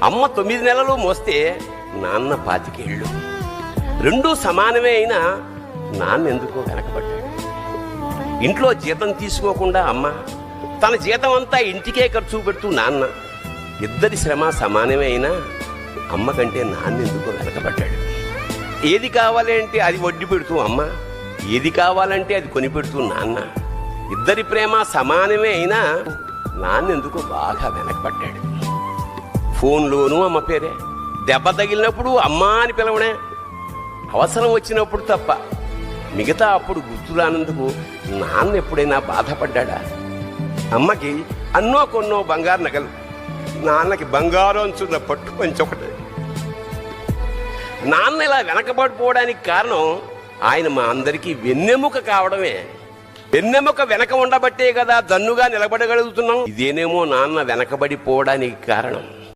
అమ్మ 9 నెలలు మోస్తే నాన్న 25 ఏళ్ళు. రెండూ సమానమే అయినా నాన్న ఎందుకో వెనకబడ్డాడు. ఇంట్లో జీతం తీసుకోకుండా అమ్మ, తన జీతం అంతా ఇంటికే ఖర్చు పెడుతూ నాన్న, ఇద్దరి శ్రమ సమానమే అయినా అమ్మ కంటే నాన్న ఎందుకో వెనకబడ్డాడు. ఏది కావాలంటే అది వడ్డీ పెడుతూ అమ్మ, ఏది కావాలంటే అది కొని పెడుతూ నాన్న, ఇద్దరి ప్రేమ సమానమే అయినా నాన్న ఎందుకో బాగా వెనకబడ్డాడు. ఫోన్లోనూ అమ్మ పేరే, దెబ్బ తగిలినప్పుడు అమ్మా అని పిలవడే, అవసరం వచ్చినప్పుడు తప్ప మిగతా అప్పుడు గుర్తురానందుకు నాన్న ఎప్పుడైనా బాధపడ్డా? అమ్మకి అన్నో కొన్నో బంగారు నగలు, నాన్నకి బంగారు అంచున్న పట్టు పంచి ఒకటి. నాన్న ఇలా వెనకబడిపోవడానికి కారణం ఆయన మా అందరికీ వెన్నెముక కావడమే. వెన్నెముక వెనక ఉండబట్టే కదా దన్నుగా నిలబడగలుగుతున్నాం. ఇదేనేమో నాన్న వెనకబడిపోవడానికి కారణం.